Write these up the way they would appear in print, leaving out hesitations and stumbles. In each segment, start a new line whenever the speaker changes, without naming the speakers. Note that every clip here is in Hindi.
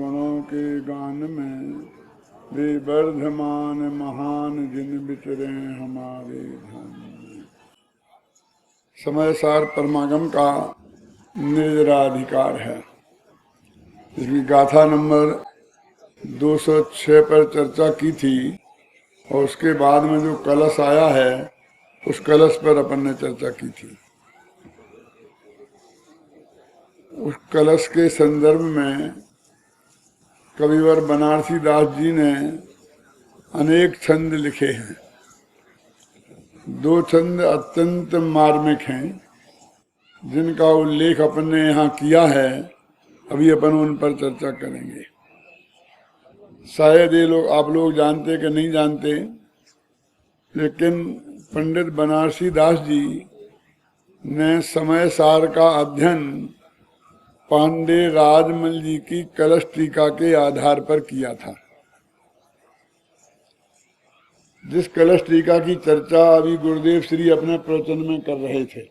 गुणों के गान में वे वर्धमान महान जिन विचरे हमारे धन। समय सार परमागम का निर्जराधिकार है। इसकी गाथा नंबर 206 पर चर्चा की थी और उसके बाद में जो कलश आया है उस कलश पर अपन ने चर्चा की थी। उस कलश के संदर्भ में कविवर बनारसी दास जी ने अनेक छंद लिखे हैं। दो छंद अत्यंत मार्मिक हैं जिनका उल्लेख अपन ने यहाँ किया है। अभी अपन उन पर चर्चा करेंगे। शायद ये लोग आप लोग जानते कि नहीं जानते, लेकिन पंडित बनारसी दास जी ने समय सार का अध्ययन पांडे राजमल जी की कलश टीका के आधार पर किया था। जिस कलश टीका की चर्चा अभी गुरुदेव श्री अपने प्रवचन में कर रहे थे,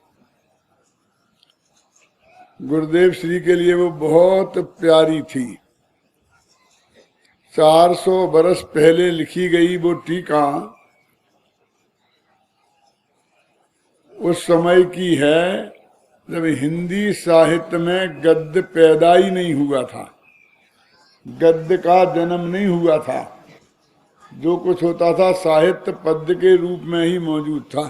गुरुदेव श्री के लिए वो बहुत प्यारी थी। 400 बरस पहले लिखी गई वो टीका उस समय की है जब हिंदी साहित्य में गद्य पैदा ही नहीं हुआ था, गद्य का जन्म नहीं हुआ था। जो कुछ होता था साहित्य पद्य के रूप में ही मौजूद था।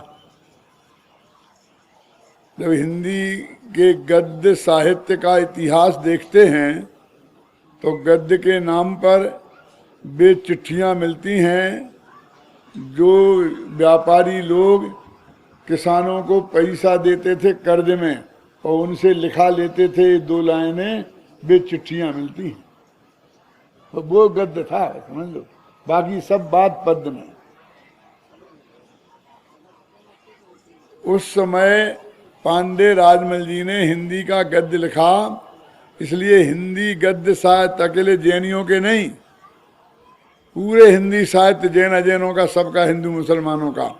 जब हिंदी के गद्य साहित्य का इतिहास देखते हैं तो गद्य के नाम पर वे चिट्ठियां मिलती हैं जो व्यापारी लोग किसानों को पैसा देते थे कर्ज में और उनसे लिखा लेते थे। 2 लाइनें वे चिट्ठियां मिलती हैं, तो वो गद्य था, समझ लो। बाकी सब बात पद्य में। उस समय पांडे राजमल जी ने हिंदी का गद्य लिखा, इसलिए हिंदी गद्य साहित्य अकेले जैनियों के नहीं, पूरे हिंदी साहित्य जैन अजैनों का, सबका, हिंदू मुसलमानों का,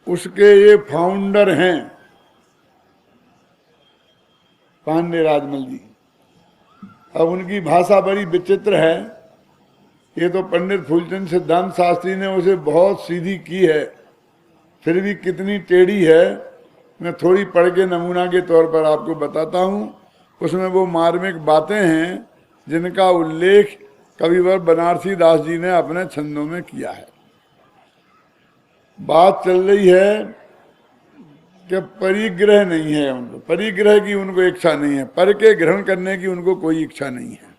उसके ये फाउंडर हैं पांडे राजमल जी। अब उनकी भाषा बड़ी विचित्र है। ये तो पंडित फूलचंद सिद्धांत शास्त्री ने उसे बहुत सीधी की है, फिर भी कितनी टेढ़ी है मैं थोड़ी पढ़ के नमूना के तौर पर आपको बताता हूँ। उसमें वो मार्मिक बातें हैं जिनका उल्लेख कविवर बनारसी दास जी ने अपने छंदों में किया है। बात चल रही है कि परिग्रह नहीं है उनको, परिग्रह की उनको इच्छा नहीं है, पर के ग्रहण करने की उनको कोई इच्छा नहीं है।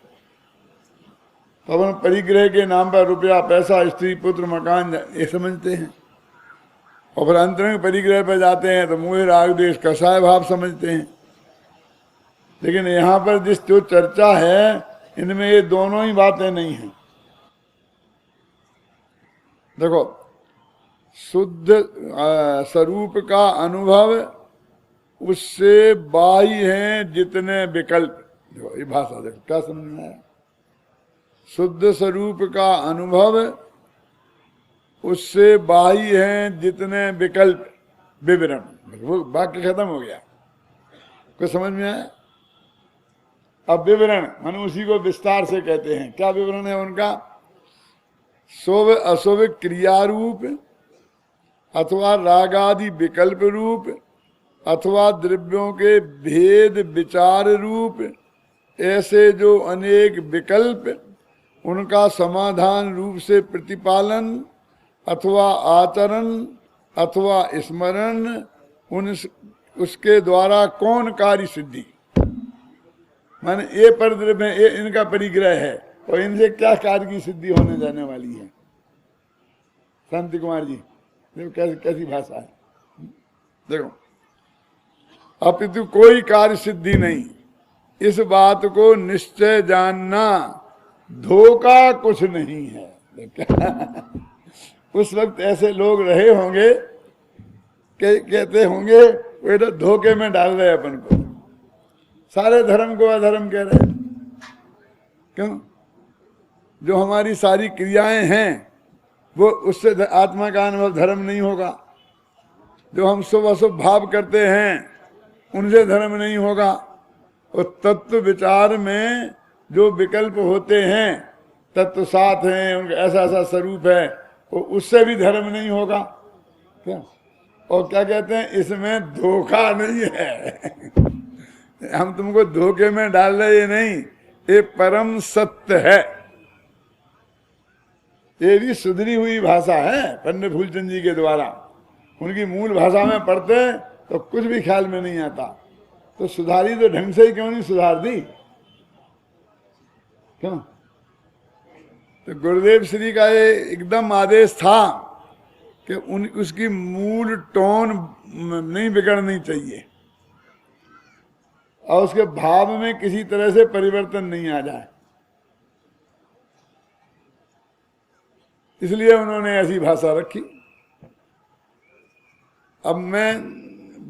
तो अपन परिग्रह के नाम पर रुपया पैसा स्त्री पुत्र मकान ये समझते हैं, और फिर अंतरंग परिग्रह पर जाते हैं तो मोह राग द्वेष कसाय भाव समझते हैं। लेकिन यहाँ पर जिस जो चर्चा है इनमें ये दोनों ही बातें नहीं हैं। देखो, शुद्ध स्वरूप का अनुभव उससे बाह्य हैं जितने विकल्प। देखो ये भाषा देखो क्या समझ में आया। शुद्ध स्वरूप का अनुभव उससे बाह्य हैं जितने विकल्प विवरण। वो वाक्य खत्म हो गया, कुछ समझ में आया। अब विवरण माने उसी को विस्तार से कहते हैं। क्या विवरण है उनका? शुभ अशुभ क्रिया रूप अथवा रागादि विकल्प रूप अथवा द्रव्यों के भेद विचार रूप, ऐसे जो अनेक विकल्प उनका समाधान रूप से प्रतिपालन अथवा आचरण अथवा स्मरण, उसके द्वारा कौन कार्य सिद्धि। माने ये परद्रव्य है, ये इनका परिग्रह है और इनसे क्या कार्य की सिद्धि होने जाने वाली है। शांति कुमार जी देखो कैसी भाषा है। देखो, अपितु कोई कार्य सिद्धि नहीं, इस बात को निश्चय जानना, धोखा कुछ नहीं है। उस वक्त ऐसे लोग रहे होंगे कहते होंगे वे तो धोखे में डाल रहे अपन को, सारे धर्म को अधर्म कह रहे। क्यों? जो हमारी सारी क्रियाएं हैं वो उससे आत्मा का अनुभव धर्म नहीं होगा। जो हम शुभ अशुभ भाव करते हैं उनसे धर्म नहीं होगा। और तत्व विचार में जो विकल्प होते हैं तत्व सात हैं, उनका ऐसा ऐसा स्वरूप है, वो उससे भी धर्म नहीं होगा क्या? और क्या कहते हैं, इसमें धोखा नहीं है हम तुमको धोखे में डाल रहे, ये नहीं, ये परम सत्य है। ये भी सुधरी हुई भाषा है पंडित फूलचंद जी के द्वारा। उनकी मूल भाषा में पढ़ते तो कुछ भी ख्याल में नहीं आता, तो सुधारी तो ढंग से ही क्यों नहीं सुधार दी, क्यों? तो गुरुदेव श्री का ये एकदम आदेश था कि उसकी मूल टोन नहीं बिगड़नी चाहिए और उसके भाव में किसी तरह से परिवर्तन नहीं आ जाए, इसलिए उन्होंने ऐसी भाषा रखी। अब मैं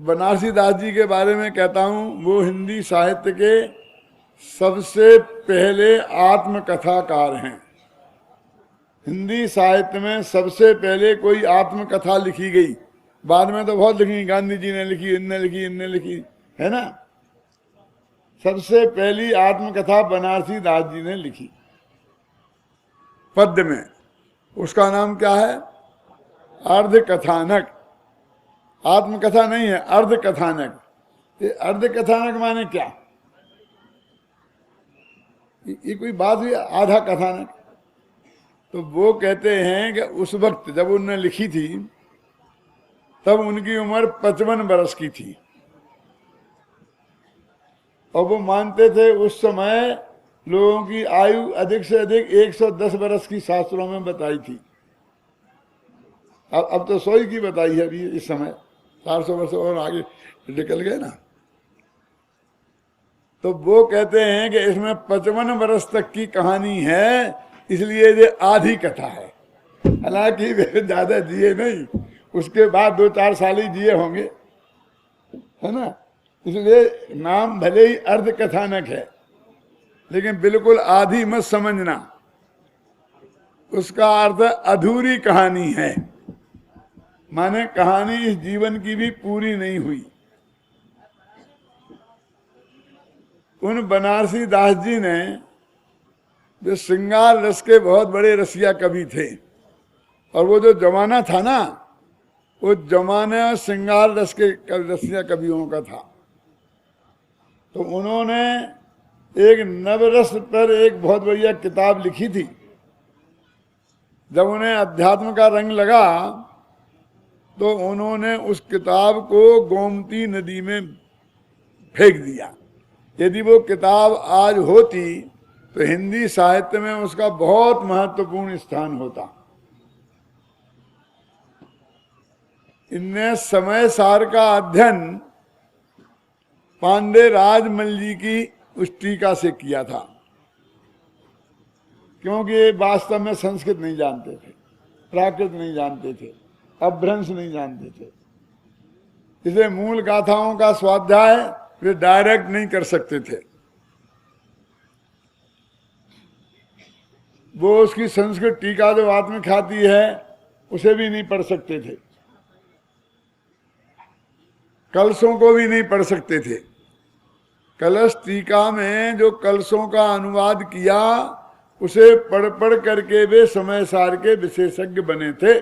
बनारसी दास जी के बारे में कहता हूं, वो हिंदी साहित्य के सबसे पहले आत्मकथाकार हैं। हिंदी साहित्य में सबसे पहले कोई आत्मकथा लिखी गई, बाद में तो बहुत लिखी, गांधी जी ने लिखी, इनने लिखी, इनने लिखी, है ना। सबसे पहली आत्मकथा बनारसी दास जी ने लिखी पद्य में, उसका नाम क्या है, अर्ध कथानक। आत्मकथा नहीं है, अर्ध कथानक। ये अर्ध कथानक माने क्या, ये कोई बात हुई आधा कथानक? तो वो कहते हैं कि उस वक्त जब उन्होंने लिखी थी तब उनकी उम्र 55 बरस की थी, और वो मानते थे उस समय लोगों की आयु अधिक से अधिक 110 बरस की शास्त्रों में बताई थी। अब तो 100 की बताई है अभी इस समय, 400 वर्ष और आगे निकल गए ना। तो वो कहते हैं कि इसमें 55 बरस तक की कहानी है, इसलिए ये आधी कथा है। हालांकि वे ज्यादा जिए नहीं, उसके बाद 2-4 साल ही जिए होंगे, है ना। इसलिए नाम भले ही अर्ध कथानक है, लेकिन बिल्कुल आधी मत समझना, उसका अर्थ अधूरी कहानी है, माने कहानी इस जीवन की भी पूरी नहीं हुई। उन बनारसी दास जी ने, जो श्रृंगार रस के बहुत बड़े रसिया कवि थे, और वो जो जमाना था ना, वो जमाना श्रृंगार रस के रसिया कवियों का था। तो उन्होंने एक नवरस पर एक बहुत बढ़िया किताब लिखी थी। जब उन्हें अध्यात्म का रंग लगा तो उन्होंने उस किताब को गोमती नदी में फेंक दिया। यदि वो किताब आज होती तो हिंदी साहित्य में उसका बहुत महत्वपूर्ण स्थान होता। इनने समय सार का अध्ययन पांडे राजमल जी की उस टीका से किया था, क्योंकि ये वास्तव में संस्कृत नहीं जानते थे, प्राकृत नहीं जानते थे, अपभ्रंश नहीं जानते थे, इसलिए मूल गाथाओं का स्वाध्याय वे डायरेक्ट नहीं कर सकते थे। वो उसकी संस्कृत टीका जो आत्मख्याति है उसे भी नहीं पढ़ सकते थे, कलशों को भी नहीं पढ़ सकते थे। कलश टीका में जो कलशों का अनुवाद किया उसे पढ़ पढ़ करके वे समय सार के विशेषज्ञ बने थे।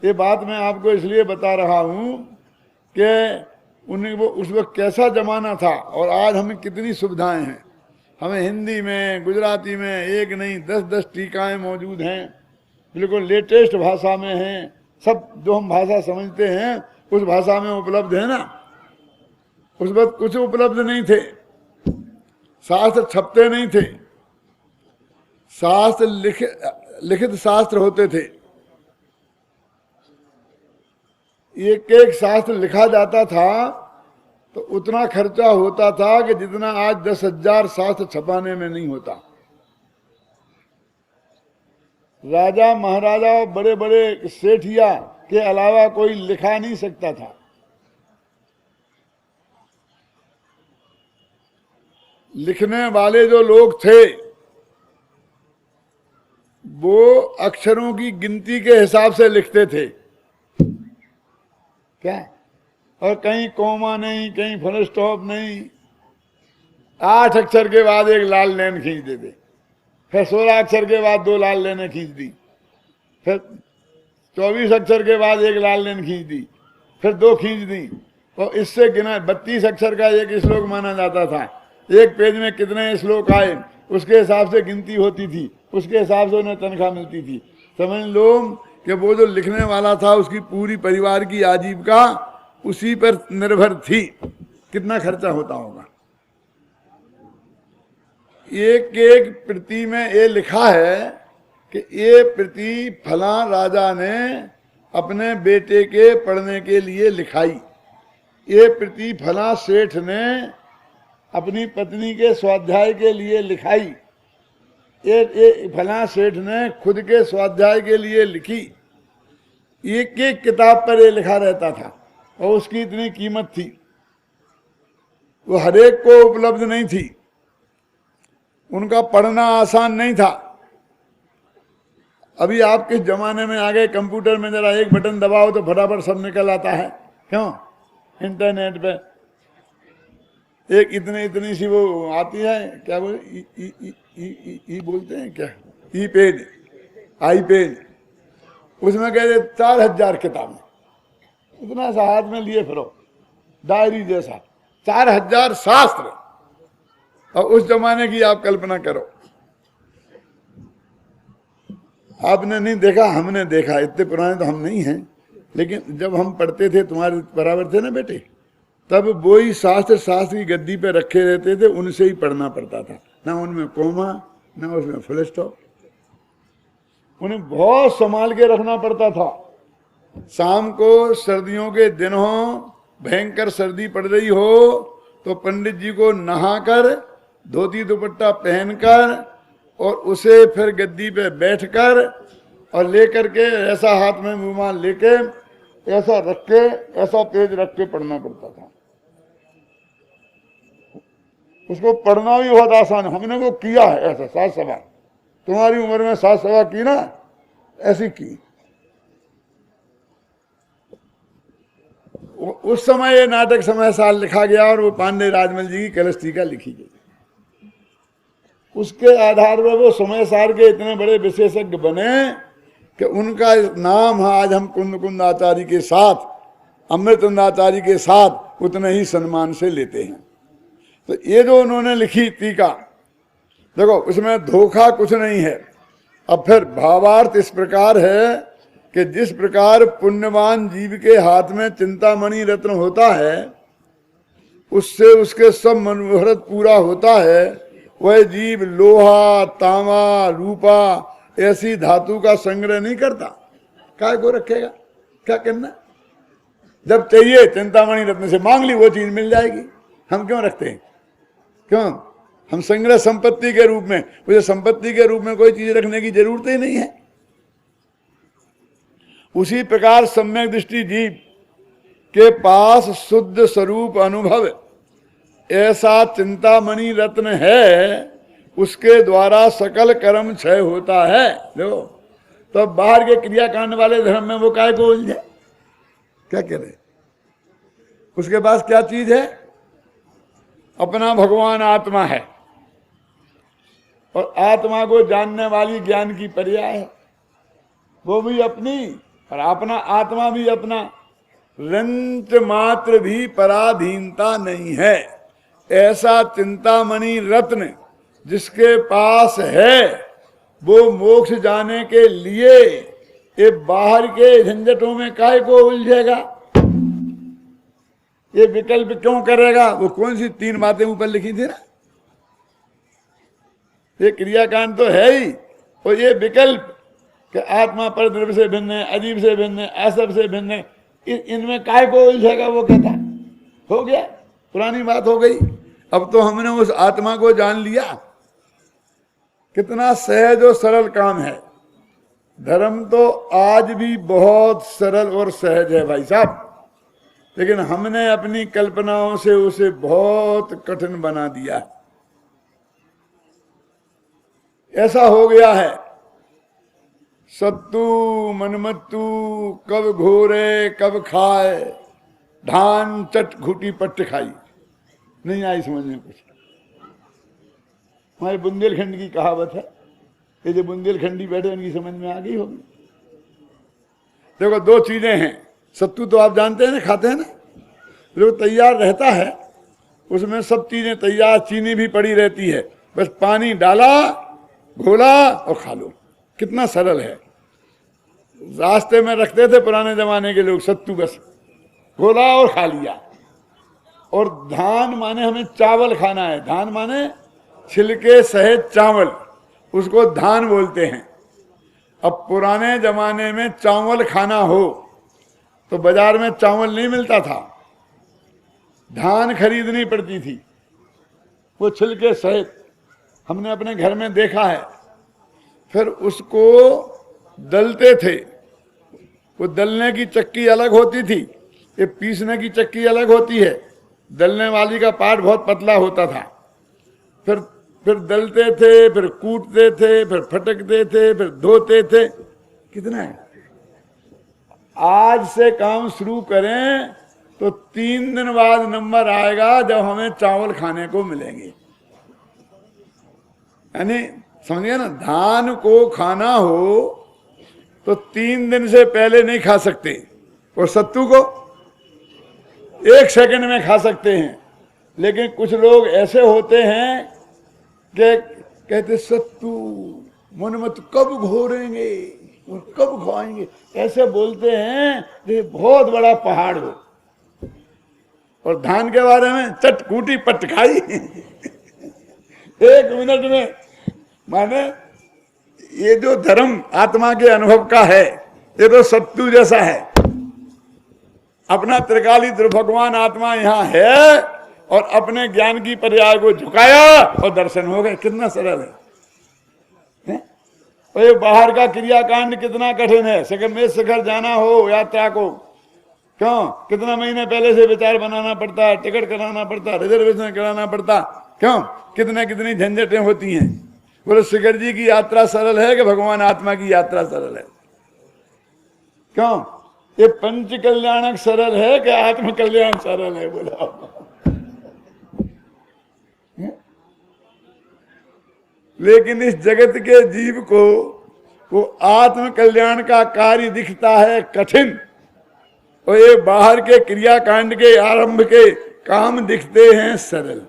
ये बात मैं आपको इसलिए बता रहा हूं कि वो उस वक्त कैसा जमाना था और आज हमें कितनी सुविधाएं हैं। हमें हिंदी में, गुजराती में एक नहीं 10-10 टीकाएं मौजूद हैं, बिल्कुल लेटेस्ट भाषा में हैं। सब जो हम भाषा समझते हैं उस भाषा में उपलब्ध है ना। उस वक्त कुछ उपलब्ध नहीं थे, शास्त्र छपते नहीं थे, शास्त्र लिखित शास्त्र होते थे। एक एक शास्त्र लिखा जाता था तो उतना खर्चा होता था कि जितना आज 10,000 शास्त्र छपाने में नहीं होता। राजा महाराजा और बड़े बड़े सेठिया के अलावा कोई लिखा नहीं सकता था। लिखने वाले जो लोग थे वो अक्षरों की गिनती के हिसाब से लिखते थे, क्या, और कहीं कोमा नहीं, कहीं फुल स्टॉप नहीं, 8 अक्षर के बाद एक लाल लाइन खींच देते, फिर 16 अक्षर के बाद 2 लाल लाइनें खींच दी, फिर 24 अक्षर के बाद एक लाल लाइन खींच दी, फिर 2 खींच दी, और इससे गिना 32 अक्षर का एक श्लोक माना जाता था। एक पेज में कितने श्लोक आए उसके हिसाब से गिनती होती थी, उसके हिसाब से उन्हें तनख्वाह मिलती थी। समझ लो कि वो जो लिखने वाला था उसकी पूरी परिवार की आजीविका उसी पर निर्भर थी। कितना खर्चा होता होगा। एक एक प्रति में ये लिखा है कि ये प्रति फला राजा ने अपने बेटे के पढ़ने के लिए लिखाई, ये प्रति फला सेठ ने अपनी पत्नी के स्वाध्याय के लिए लिखाई, ये फला सेठ ने खुद के स्वाध्याय के लिए लिखी। एक एक किताब पर ये लिखा रहता था और उसकी इतनी कीमत थी, वो हरेक को उपलब्ध नहीं थी, उनका पढ़ना आसान नहीं था। अभी आप किस जमाने में आ गए, कंप्यूटर में जरा एक बटन दबाओ तो फटाफट सब निकल आता है। क्यों? इंटरनेट पे एक इतनी सी वो आती है, क्या बोले, ई बोलते हैं क्या, ई पेज, आई पेज, उसमें कहते 4000 किताबें, इतना सा हाथ में लिए फिरो, डायरी जैसा, 4000 शास्त्र। और उस जमाने की आप कल्पना करो। आपने नहीं देखा, हमने देखा, इतने पुराने तो हम नहीं हैं, लेकिन जब हम पढ़ते थे, तुम्हारे बराबर थे ना बेटे, तब वो ही शास्त्र की गद्दी पे रखे रहते थे, उनसे ही पढ़ना पड़ता था। ना उनमें कोमा, ना उसमें फुल स्टॉप, उन्हें बहुत संभाल के रखना पड़ता था। शाम को सर्दियों के दिन हो, भयंकर सर्दी पड़ रही हो, तो पंडित जी को नहाकर, धोती दुपट्टा पहनकर, और उसे फिर गद्दी पे बैठकर और लेकर के ऐसा हाथ में रुमाल लेके ऐसा रख के, ऐसा पेज रख के पढ़ना पड़ता था। उसको पढ़ना भी बहुत आसान है, हमने वो किया है ऐसा 7 सवा, तुम्हारी उम्र में 7 सवा की ना, ऐसी की। उस समय ये नाटक समय साल लिखा गया और वो पांडे राजमल जी की कलश टीका लिखी गई। उसके आधार पर वो समय सार के इतने बड़े विशेषज्ञ बने कि उनका नाम आज हम कुंद आचार्य के साथ, अमृतंद आचार्य के साथ उतने ही सम्मान से लेते हैं। तो ये जो उन्होंने लिखी टीका, देखो उसमें धोखा कुछ नहीं है। अब फिर भावार्थ इस प्रकार है कि जिस प्रकार पुण्यवान जीव के हाथ में चिंतामणि रत्न होता है, उससे उसके सब मनोहरत पूरा होता है, वह जीव लोहा, तांबा, रूपा ऐसी धातु का संग्रह नहीं करता। काय को रखेगा, क्या करना? जब चाहिए चिंतामणि रत्न से मांग ली, वो चीज मिल जाएगी। हम क्यों रखते हैं? क्यों? हम संग्रह संपत्ति के रूप में, मुझे संपत्ति के रूप में कोई चीज रखने की जरूरत ही नहीं है। उसी प्रकार सम्यक दृष्टि जीव के पास शुद्ध स्वरूप अनुभव ऐसा चिंतामणि रत्न है, उसके द्वारा सकल कर्म क्षय होता है। देखो, तो बाहर के क्रियाकांड वाले धर्म में वो काय को उलझे? क्या कह रहे? उसके पास क्या चीज है? अपना भगवान आत्मा है, और आत्मा को जानने वाली ज्ञान की पर्याय है, वो भी अपनी और अपना आत्मा भी अपना। रंच मात्र भी पराधीनता नहीं है। ऐसा चिंतामणि रत्न जिसके पास है, वो मोक्ष जाने के लिए ये बाहर के झंझटों में काहे को उलझेगा? ये विकल्प क्यों करेगा? वो कौन सी 3 बातें ऊपर लिखी थी ना, ये क्रियाकांड तो है ही, और ये विकल्प कि आत्मा पर द्रव्य से भिन्न है, अजीब से भिन्न है, असब से भिन्न है, इनमें काय को उलझेगा? वो कहता हो गया, पुरानी बात हो गई। अब तो हमने उस आत्मा को जान लिया। कितना सहज और सरल काम है। धर्म तो आज भी बहुत सरल और सहज है भाई साहब, लेकिन हमने अपनी कल्पनाओं से उसे बहुत कठिन बना दिया। ऐसा हो गया है, सत्तू मनमत्तू कब घोरे कब खाए, धान चट घुटी पट्ट खाई। नहीं आई समझ में कुछ। हमारे बुंदेलखंड की कहावत है, ये जो बुंदेलखंडी बैठे इनकी समझ में आ गई होगी। देखो दो चीजें हैं, सत्तू तो आप जानते हैं ना, खाते हैं ना, जो तैयार रहता है उसमें सब चीजें तैयार, चीनी भी पड़ी रहती है, बस पानी डाला, घोला और खा लो। कितना सरल है। रास्ते में रखते थे पुराने जमाने के लोग सत्तू, बस घोला और खा लिया। और धान माने हमें चावल खाना है, धान माने छिलके सहित चावल, उसको धान बोलते हैं। अब पुराने जमाने में चावल खाना हो तो बाजार में चावल नहीं मिलता था, धान खरीदनी पड़ती थी, वो छिलके सहित। हमने अपने घर में देखा है। फिर उसको दलते थे, वो दलने की चक्की अलग होती थी, ये पीसने की चक्की अलग होती है। दलने वाली का पार्ट बहुत पतला होता था। फिर दलते थे, फिर कूटते थे, फिर फटकते थे, फिर धोते थे। कितना है। आज से काम शुरू करें तो 3 दिन बाद नंबर आएगा जब हमें चावल खाने को मिलेंगे। यानी समझिए ना, धान को खाना हो तो 3 दिन से पहले नहीं खा सकते, और सत्तू को 1 सेकंड में खा सकते हैं। लेकिन कुछ लोग ऐसे होते हैं कि कहते सत्तू मन मत कब घोरेंगे और कब खाएंगे, ऐसे बोलते हैं कि बहुत बड़ा पहाड़ हो। और धान के बारे में चटकूटी पटखाई 1 मिनट में। माने ये जो धर्म आत्मा के अनुभव का है, ये तो सत्तू जैसा है। अपना त्रिकाली भगवान आत्मा यहाँ है और अपने ज्ञान की पर्याय को झुकाया और दर्शन हो गए। कितना सरल है। और ये बाहर का क्रियाकांड कितना कठिन है। शिखर जाना हो यात्रा को, क्यों कितना महीने पहले से विचार बनाना पड़ता है, टिकट कराना पड़ता है, रिजर्वेशन कराना पड़ता, क्यों कितनी झंझटें होती हैं। बोले शिखर जी की यात्रा सरल है कि भगवान आत्मा की यात्रा सरल है? क्यों ये पंच कल्याणक सरल है कि आत्म कल्याण सरल है? बोला लेकिन इस जगत के जीव को वो आत्म कल्याण का कार्य दिखता है कठिन, और ये बाहर के क्रियाकांड के आरंभ के काम दिखते हैं सरल।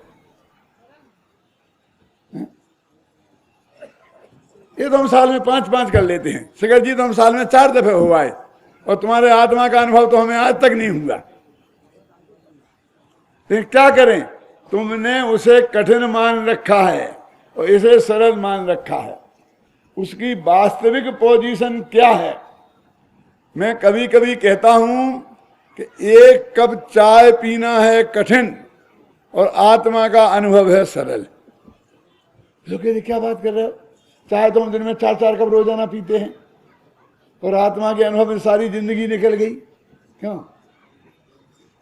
ये तो हम साल में 5-5 कर लेते हैं। शिखर जी तो हम साल में 4 दफे हो आए, और तुम्हारे आत्मा का अनुभव तो हमें आज तक नहीं हुआ। लेकिन क्या करें, तुमने उसे कठिन मान रखा है और इसे सरल मान रखा है। उसकी वास्तविक पोजीशन क्या है? मैं कभी कभी कहता हूं कि 1 कप चाय पीना है कठिन और आत्मा का अनुभव है सरल। लोग कहते क्या बात कर रहे हो, चाय तो हम दिन में 4-4 कप रोजाना पीते हैं और आत्मा के अनुभव में सारी जिंदगी निकल गई। क्यों?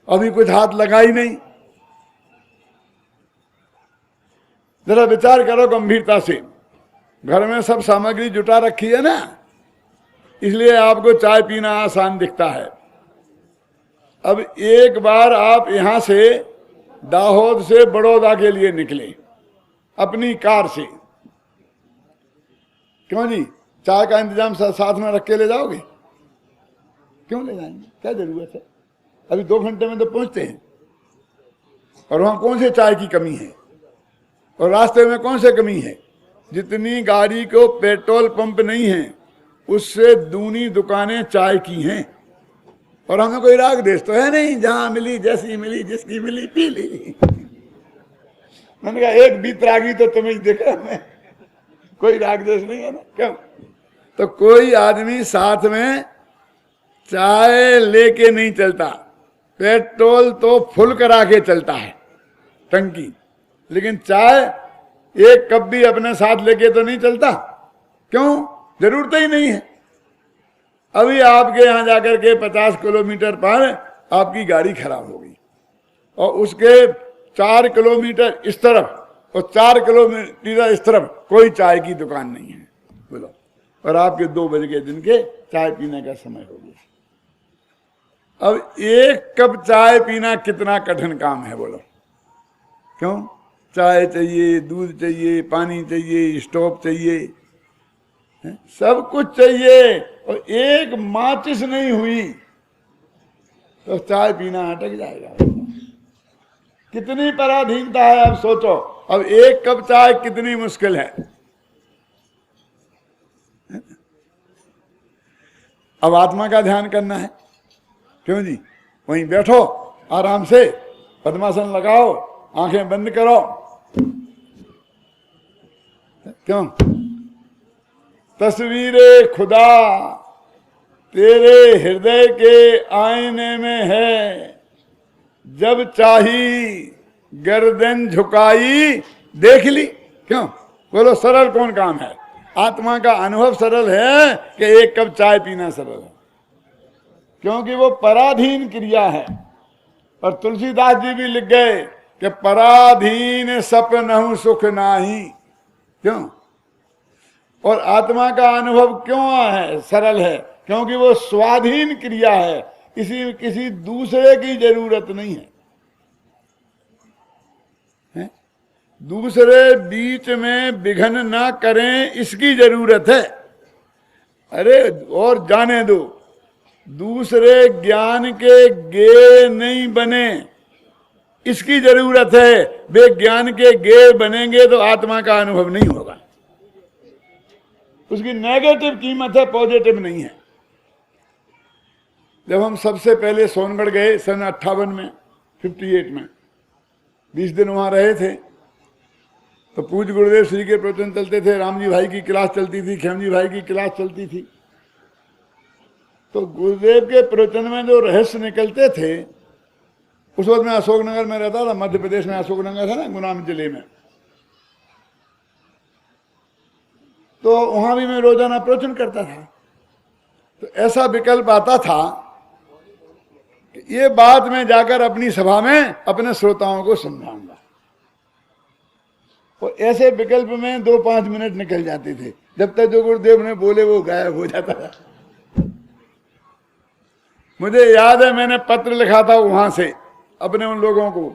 अभी कुछ हाथ लगा ही नहीं। जरा विचार करो गंभीरता से। घर में सब सामग्री जुटा रखी है ना, इसलिए आपको चाय पीना आसान दिखता है। अब एक बार आप यहां से दाहोद से बड़ौदा के लिए निकले अपनी कार से, क्यों जी चाय का इंतजाम साथ में रख के ले जाओगे? क्यों ले जाएंगे, क्या जरूरत है? अभी 2 घंटे में तो पहुंचते हैं। और वहां कौन से चाय की कमी है और रास्ते में कौन से कमी है? जितनी गाड़ी को पेट्रोल पंप नहीं है उससे दूनी दुकानें चाय की हैं। और हमें कोई राग देश तो है नहीं, जहां मिली जैसी मिली जिसकी मिली पी ली। मैंने कहा एक बीतरागी तो तुम्हें देखा, मैं कोई राग देश नहीं है ना। क्यों? तो कोई आदमी साथ में चाय लेके नहीं चलता, पेट्रोल तो फुल करा के चलता है टंकी, लेकिन चाय 1 कप भी अपने साथ लेके तो नहीं चलता। क्यों? जरूरत ही नहीं है। अभी आपके यहां जाकर के 50 किलोमीटर पर आपकी गाड़ी खराब हो गई और उसके 4 किलोमीटर इस तरफ और 4 किलोमीटर इस तरफ कोई चाय की दुकान नहीं है। बोलो, और आपके 2 बज के दिन के चाय पीने का समय हो गया। अब 1 कप चाय पीना कितना कठिन काम है? बोलो, क्यों? चाय चाहिए, दूध चाहिए, पानी चाहिए, स्टोव चाहिए, सब कुछ चाहिए, और एक माचिस नहीं हुई तो चाय पीना अटक जाएगा। कितनी पराधीनता है, अब सोचो। अब एक कप चाय कितनी मुश्किल है। अब आत्मा का ध्यान करना है, क्यों जी? वहीं बैठो आराम से, पद्मासन लगाओ, आंखें बंद करो। क्यों? तस्वीरे खुदा तेरे हृदय के आईने में है, जब चाही गर्दन झुकाई देख ली। क्यों? बोलो, सरल कौन काम है? आत्मा का अनुभव सरल है कि एक कप चाय पीना सरल है, क्योंकि वो पराधीन क्रिया है। और तुलसीदास जी भी लिख गए कि पराधीन सपनहु सुख नाही। क्यों? और आत्मा का अनुभव क्यों है सरल है? क्योंकि वो स्वाधीन क्रिया है, किसी दूसरे की जरूरत नहीं है। दूसरे बीच में विघ्न ना करें, इसकी जरूरत है। अरे और जाने दो, दूसरे ज्ञान के गे नहीं बने, इसकी जरूरत है। वे ज्ञान के गे बनेंगे तो आत्मा का अनुभव नहीं होगा। उसकी नेगेटिव कीमत है, पॉजिटिव नहीं है। जब हम सबसे पहले सोनगढ़ गए सन 58 में, 58 में 20 दिन वहां रहे थे, तो पूज्य गुरुदेव श्री के प्रवचन चलते थे, रामजी भाई की क्लास चलती थी, खेमजी भाई की क्लास चलती थी। तो गुरुदेव के प्रवचन में जो रहस्य निकलते थे, उस वक्त मैं अशोकनगर में रहता था, मध्य प्रदेश में अशोकनगर है ना, गुनाम जिले में। तो वहां भी मैं रोजाना प्रवचन करता था। तो ऐसा विकल्प आता था कि ये बात मैं जाकर अपनी सभा में अपने श्रोताओं को समझाऊंगा। और ऐसे विकल्प में 2-5 मिनट निकल जाते थे, जब तक जो गुरुदेव ने बोले वो गायब हो जाता था। मुझे याद है मैंने पत्र लिखा था वहां से अपने उन लोगों को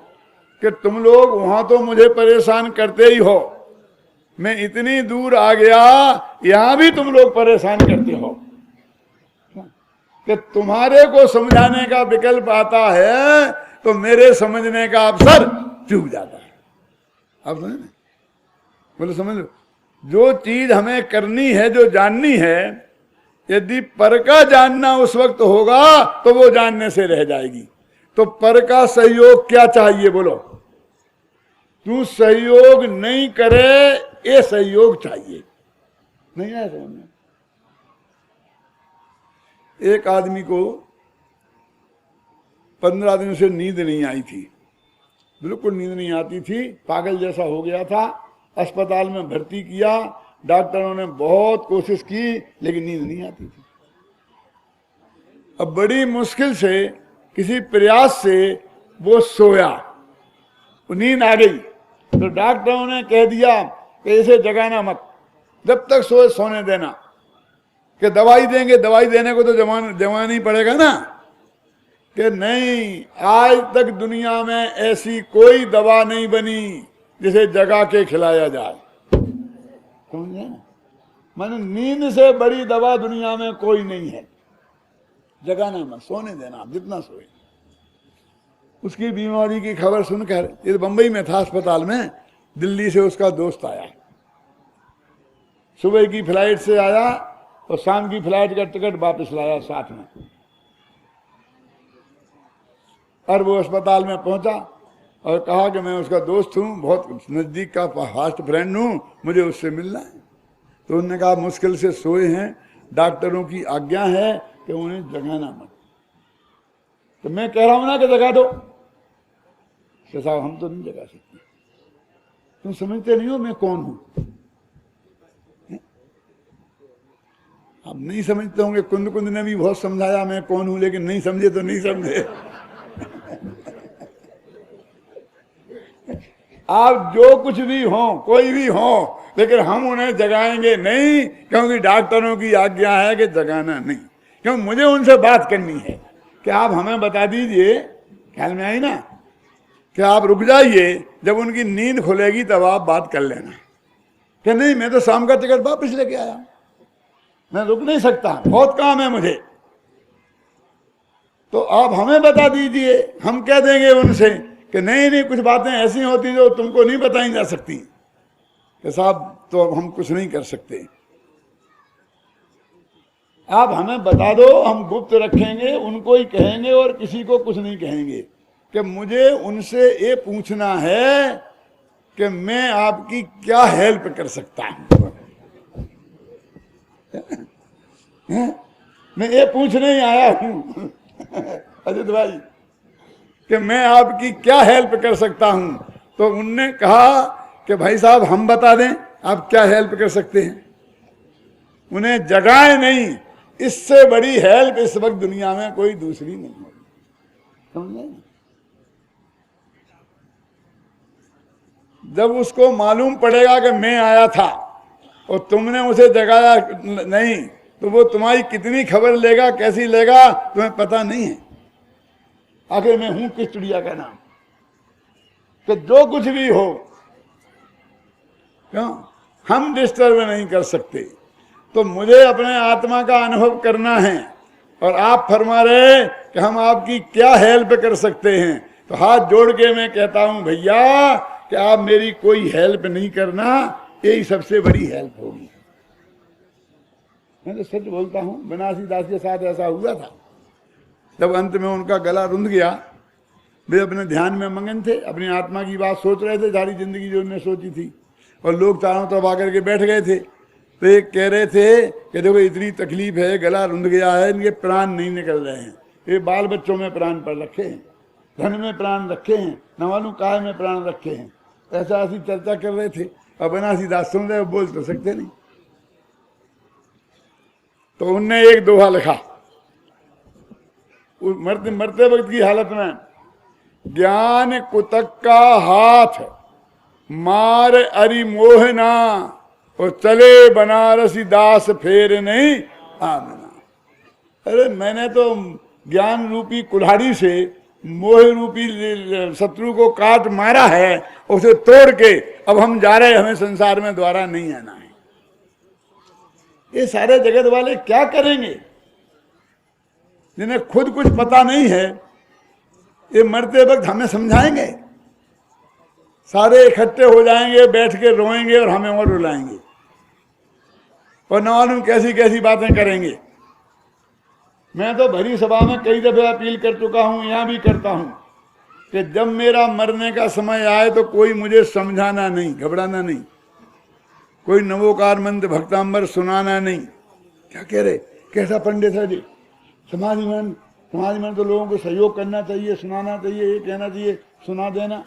कि तुम लोग वहां तो मुझे परेशान करते ही हो, मैं इतनी दूर आ गया, यहां भी तुम लोग परेशान करते हो कि तुम्हारे को समझाने का विकल्प आता है तो मेरे समझने का अवसर चूक जाता है। अब समझ, बोले समझ लो, जो चीज हमें करनी है, जो जाननी है, यदि पर का जानना उस वक्त होगा तो वो जानने से रह जाएगी। तो पर का सहयोग क्या चाहिए? बोलो, तू सहयोग नहीं करे, ये सहयोग चाहिए। नहीं आया समझ में? एक आदमी को 15 दिन से नींद नहीं आई थी, बिल्कुल नींद नहीं आती थी, पागल जैसा हो गया था। अस्पताल में भर्ती किया, डॉक्टरों ने बहुत कोशिश की, लेकिन नींद नहीं आती थी। अब बड़ी मुश्किल से, किसी प्रयास से वो सोया, नींद आ गई। तो डॉक्टरों ने कह दिया कि इसे जगाना मत, जब तक सोए सोने देना, कि दवाई देंगे, दवाई देने को तो जमाना ही पड़ेगा ना। कि नहीं, आज तक दुनिया में ऐसी कोई दवा नहीं बनी जिसे जगा के खिलाया जाए। समझे? माने नींद से बड़ी दवा दुनिया में कोई नहीं है। जगाना मत, सोने देना, जितना सोए। उसकी बीमारी की खबर सुनकर, ये बंबई में था अस्पताल में, दिल्ली से उसका दोस्त आया। सुबह की फ्लाइट से आया और शाम की फ्लाइट का टिकट वापस लाया साथ में। और वो अस्पताल में पहुंचा और कहा कि मैं उसका दोस्त हूँ, बहुत नजदीक का फास्ट फ्रेंड हूँ, मुझे उससे मिलना है। तो उन्होंने कहा मुश्किल से सोए हैं, डॉक्टरों की आज्ञा है कि उन्हें जगाना मत। तो मैं कह रहा हूं ना कि जगा दो। साहब हम तो नहीं जगा सकते, तुम समझते नहीं हो मैं कौन हूं। आप नहीं समझते होंगे, कुंद कुंद ने भी बहुत समझाया मैं कौन हूं, लेकिन नहीं समझे तो नहीं समझे। आप जो कुछ भी हो, कोई भी हो, लेकिन हम उन्हें जगाएंगे नहीं, क्योंकि डॉक्टरों की आज्ञा है कि जगाना नहीं। क्यों? मुझे उनसे बात करनी है कि आप हमें बता दीजिए, ख्याल में आई ना, कि आप रुक जाइए, जब उनकी नींद खुलेगी तब आप बात कर लेना। कि नहीं, मैं तो शाम का टिकट वापस लेके आया, मैं रुक नहीं सकता, बहुत काम है मुझे। तो आप हमें बता दीजिए, हम कह देंगे उनसे कि नहीं नहीं, कुछ बातें ऐसी होती जो तुमको नहीं बताई जा सकती। कि साहब तो अब हम कुछ नहीं कर सकते, आप हमें बता दो, हम गुप्त रखेंगे, उनको ही कहेंगे और किसी को कुछ नहीं कहेंगे। कि मुझे उनसे ये पूछना है कि मैं आपकी क्या हेल्प कर सकता हूं। मैं ये पूछने ही आया हूं अजित भाई कि मैं आपकी क्या हेल्प कर सकता हूं। तो उनने कहा कि भाई साहब हम बता दें आप क्या हेल्प कर सकते हैं। उन्हें जगाए नहीं, इससे बड़ी हेल्प इस वक्त दुनिया में कोई दूसरी नहीं है, समझे। जब उसको मालूम पड़ेगा कि मैं आया था और तुमने उसे जगाया नहीं, तो वो तुम्हारी कितनी खबर लेगा, कैसी लेगा, तुम्हें पता नहीं है। आखिर मैं हूं किस चिड़िया का नाम कि जो कुछ भी हो, क्यों हम डिस्टर्ब नहीं कर सकते। तो मुझे अपने आत्मा का अनुभव करना है और आप फरमा रहे कि हम आपकी क्या हेल्प कर सकते हैं। तो हाथ जोड़ के मैं कहता हूं भैया कि आप मेरी कोई हेल्प नहीं करना, यही सबसे बड़ी हेल्प होगी। मैं तो सच बोलता हूं, बनारसी दास के साथ ऐसा हुआ था। जब अंत में उनका गला रुंध गया, वे अपने ध्यान में मगन थे, अपनी आत्मा की बात सोच रहे थे, सारी जिंदगी जो उन्होंने सोची थी, और लोग चारों तरफ आकर के बैठ गए थे। तो एक कह रहे थे कि देखो इतनी तकलीफ है, गला रुंध गया है, इनके प्राण नहीं निकल रहे हैं, ये बाल बच्चों में प्राण पर रखे हैं, धन में प्राण रखे हैं, न मालूम काय में प्राण रखे हैं। ऐसा ऐसी चर्चा कर रहे थे। अब बनारसी दास सुन रहे, बोल तो सकते नहीं। तो उनने एक दोहा लिखा मरते मरते वक्त की हालत में, ज्ञान कुतक का हाथ मार अरि मोहना और चले बनारसी दास फेर नहीं आमना। अरे मैंने तो ज्ञान रूपी कुल्हाड़ी से मोह रूपी शत्रु को काट मारा है, उसे तोड़ के अब हम जा रहे, हमें संसार में द्वारा नहीं आना है। ये सारे जगत वाले क्या करेंगे जिन्हें खुद कुछ पता नहीं है। ये मरते वक्त हमें समझाएंगे, सारे इकट्ठे हो जाएंगे, बैठ के रोएंगे और हमें और रुलाएंगे और न मालूम कैसी कैसी बातें करेंगे। मैं तो भरी सभा में कई दफे अपील कर चुका हूं, यहां भी करता हूं कि जब मेरा मरने का समय आए तो कोई मुझे समझाना नहीं, घबराना नहीं, कोई नवोकार मंत्र भक्तांबर सुनाना नहीं। क्या कह रहे, कैसा पंडित है जी, समाधि में तो लोगों को सहयोग करना चाहिए, सुनाना चाहिए, ये कहना चाहिए, सुना देना।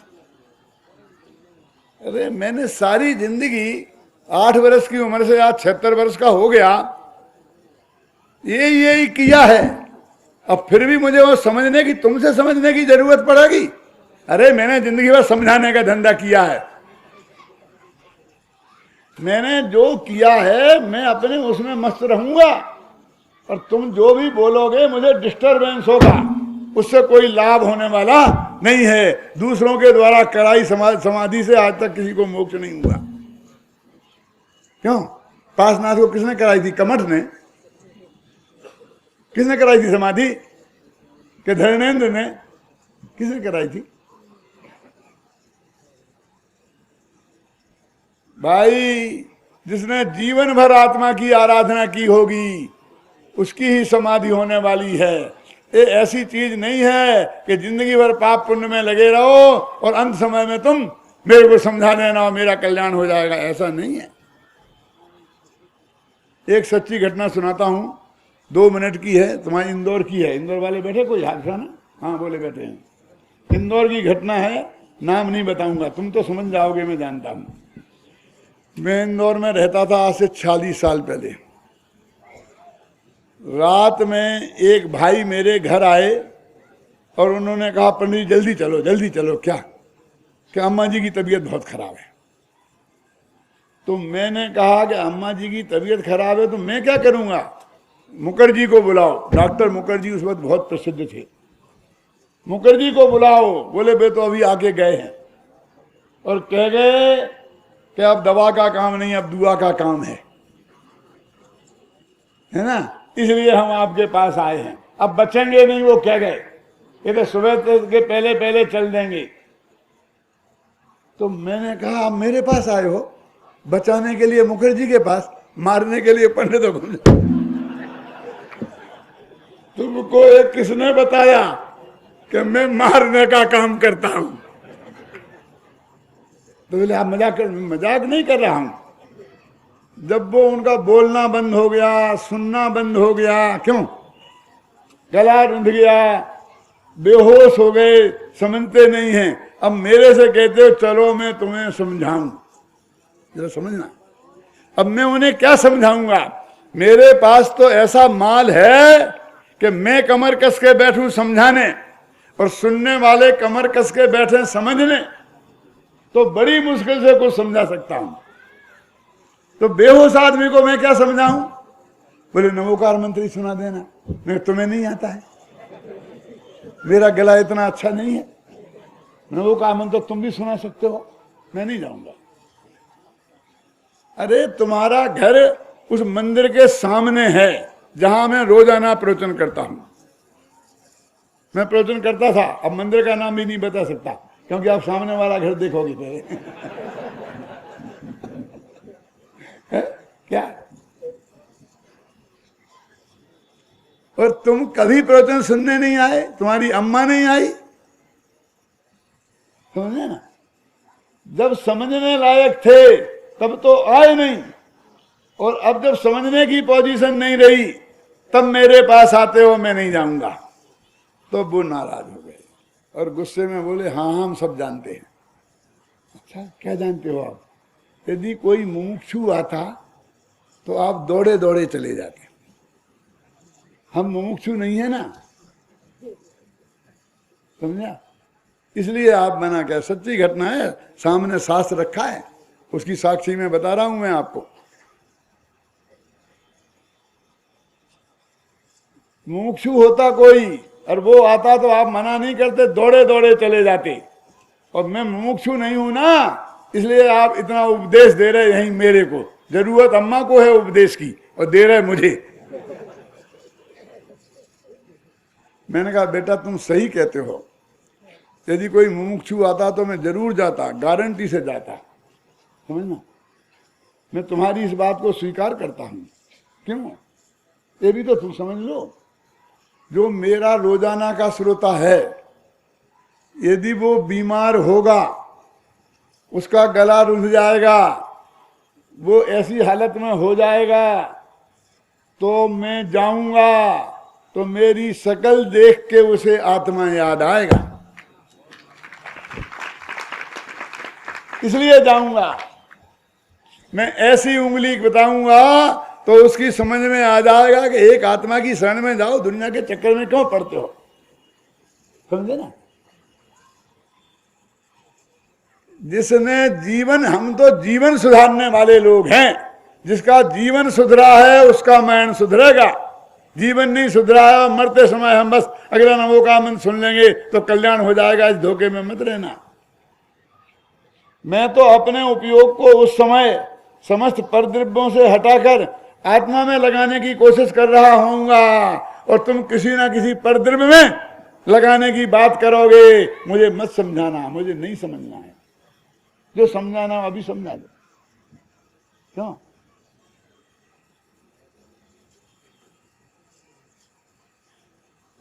अरे मैंने सारी जिंदगी 8 वर्ष की उम्र से आज 76 वर्ष का हो गया, यही किया है। अब फिर भी मुझे वो समझने की, तुमसे समझने की जरूरत पड़ेगी। अरे मैंने जिंदगी भर समझाने का धंधा किया है, मैंने जो किया है मैं अपने उसमें मस्त रहूंगा, और तुम जो भी बोलोगे मुझे डिस्टरबेंस होगा, उससे कोई लाभ होने वाला नहीं है। दूसरों के द्वारा कराई समाधि से आज तक किसी को मोक्ष नहीं हुआ। क्यों? पासनाथ को किसने कराई थी? कमठ ने। किसने कराई थी समाधि? कि धर्मेंद्र ने? किसने कराई थी? भाई जिसने जीवन भर आत्मा की आराधना की होगी उसकी ही समाधि होने वाली है। ये ऐसी चीज नहीं है कि जिंदगी भर पाप पुण्य में लगे रहो और अंत समय में तुम मेरे को समझा देना मेरा कल्याण हो जाएगा, ऐसा नहीं है। एक सच्ची घटना सुनाता हूं, 2 मिनट की है, तुम्हारी इंदौर की है। इंदौर वाले बैठे कोई हादसा ना? हाँ बोले बैठे हैं। इंदौर की घटना है, नाम नहीं बताऊंगा, तुम तो समझ जाओगे, मैं जानता हूं। मैं इंदौर में रहता था आज से 40 साल पहले। रात में एक भाई मेरे घर आए और उन्होंने कहा पंडित जल्दी चलो जल्दी चलो। क्या? कि अम्मा जी की तबीयत बहुत खराब है। तो मैंने कहा कि अम्मा जी की तबीयत खराब है तो मैं क्या करूंगा, मुखर्जी को बुलाओ। डॉक्टर मुखर्जी उस वक्त बहुत प्रसिद्ध थे, मुखर्जी को बुलाओ। बोले बे तो अभी आके गए हैं और कह गए कि अब दवा का काम नहीं, अब दुआ का काम है ना, इसलिए हम आपके पास आए हैं। अब बचेंगे नहीं, वो कह गए, ये तो सुबह के पहले पहले चल देंगे। तो मैंने कहा आप मेरे पास आए हो, बचाने के लिए मुखर्जी के पास, मारने के लिए पंडितों को। तुमको एक किसने बताया कि मैं मारने का काम करता हूं? तो बोले आप मजाक नहीं कर रहा हूं। जब वो उनका बोलना बंद हो गया, सुनना बंद हो गया, क्यों, गला रुंध गया, बेहोश हो गए, समझते नहीं हैं। अब मेरे से कहते हो चलो मैं तुम्हें समझाऊं, जरा समझना। अब मैं उन्हें क्या समझाऊंगा? मेरे पास तो ऐसा माल है कि मैं कमर कस के बैठूं समझाने और सुनने वाले कमर कस के बैठे समझने, तो बड़ी मुश्किल से कुछ समझा सकता हूं। तो बेहोश आदमी को मैं क्या समझाऊं? बोले नमोकार मंत्री सुना देना। मैं तुम्हें नहीं आता है, मेरा गला इतना अच्छा नहीं है। नमोकार मंत्र तुम भी सुना सकते हो, मैं नहीं जाऊंगा। अरे तुम्हारा घर उस मंदिर के सामने है जहां मैं रोजाना प्रवचन करता हूं। मैं प्रवचन करता था, अब मंदिर का नाम भी नहीं बता सकता क्योंकि आप सामने वाला घर देखोगे पहले। क्या? और तुम कभी प्रवचन सुनने नहीं आए, तुम्हारी अम्मा नहीं आई, समझे ना? जब समझने लायक थे तब तो आए नहीं, और अब जब समझने की पोजीशन नहीं रही तब मेरे पास आते हो मैं नहीं जाऊंगा। तो वो नाराज हो गए और गुस्से में बोले हाँ हम सब जानते हैं। अच्छा क्या जानते हो आप? यदि कोई मुमुक्षु आता तो आप दौड़े दौड़े चले जाते, हम मुमुक्षु नहीं है ना, समझा? इसलिए आप मना क्या, सच्ची घटना है, सामने शास्त्र रखा है, उसकी साक्षी में बता रहा हूं मैं आपको। मुमुक्षु होता कोई और वो आता तो आप मना नहीं करते, दौड़े दौड़े चले जाते। और मैं मुमुक्षु नहीं हूं ना, इसलिए आप इतना उपदेश दे रहे यहीं मेरे को। जरूरत अम्मा को है उपदेश की और दे रहे मुझे। मैंने कहा बेटा तुम सही कहते हो, यदि कोई मुमुक्षु आता तो मैं जरूर जाता, गारंटी से जाता, समझना? मैं तुम्हारी इस बात को स्वीकार करता हूं। क्यों? ये भी तो तुम समझ लो, जो मेरा रोजाना का श्रोता है, यदि वो बीमार होगा, उसका गला रुंध जाएगा, वो ऐसी हालत में हो जाएगा, तो मैं जाऊंगा तो मेरी शकल देख के उसे आत्मा याद आएगा, इसलिए जाऊंगा। मैं ऐसी उंगली बताऊंगा तो उसकी समझ में आ जाएगा कि एक आत्मा की शरण में जाओ, दुनिया के चक्कर में क्यों पड़ते हो, समझे ना? जिसने जीवन, हम तो जीवन सुधारने वाले लोग हैं, जिसका जीवन सुधरा है उसका मैन सुधरेगा। जीवन नहीं सुधरा है, मरते समय हम बस अगला नमो का मंत्र सुन लेंगे तो कल्याण हो जाएगा, इस धोखे में मत रहना। मैं तो अपने उपयोग को उस समय समस्त परद्रव्यों से हटाकर आत्मा में लगाने की कोशिश कर रहा होऊंगा, और तुम किसी ना किसी परद्रव्य में लगाने की बात करोगे। मुझे मत समझाना, मुझे नहीं समझना है, जो समझाना अभी समझा दो। क्यों?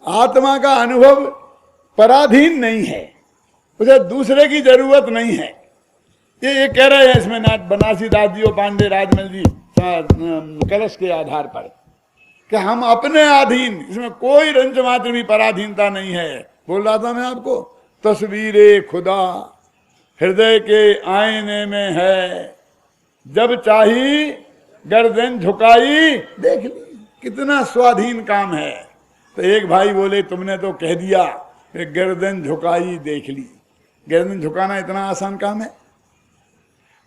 आत्मा का अनुभव पराधीन नहीं है, उसे दूसरे की जरूरत नहीं है। ये कह रहे हैं इसमें बनारसी दास जी और पांडे राजमल जी कलश के आधार पर कि हम अपने अधीन, इसमें कोई रंच मात्र भी पराधीनता नहीं है। बोल रहा था मैं आपको, तस्वीरे खुदा हृदय के आईने में है, जब चाही गर्दन झुकाई देख ली। कितना स्वाधीन काम है। तो एक भाई बोले तुमने तो कह दिया गर्दन झुकाई देख ली। गर्दन झुकाना इतना आसान काम है?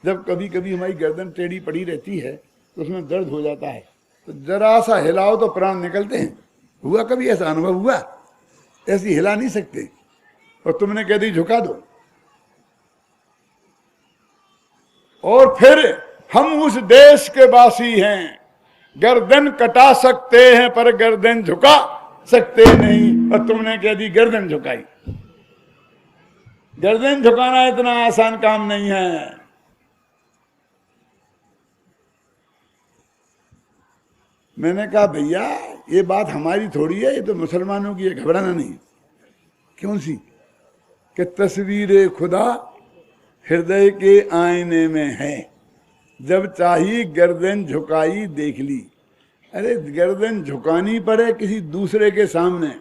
जब कभी कभी हमारी गर्दन टेढ़ी पड़ी रहती है तो उसमें दर्द हो जाता है, तो जरा सा हिलाओ तो प्राण निकलते हैं। हुआ कभी ऐसा अनुभव हुआ? ऐसी हिला नहीं सकते, और तुमने कह दी झुका दो। और फिर हम उस देश के वासी हैं, गर्दन कटा सकते हैं पर गर्दन झुका सकते नहीं, और तुमने कह दी गर्दन झुकाई। गर्दन झुकाना इतना आसान काम नहीं है। मैंने कहा भैया ये बात हमारी थोड़ी है, ये तो मुसलमानों की है, घबराना नहीं। क्यों सी? कि तस्वीर खुदा हृदय के आईने में है, जब चाही गर्दन झुकाई देख ली। अरे गर्दन झुकानी पड़े किसी दूसरे के सामने,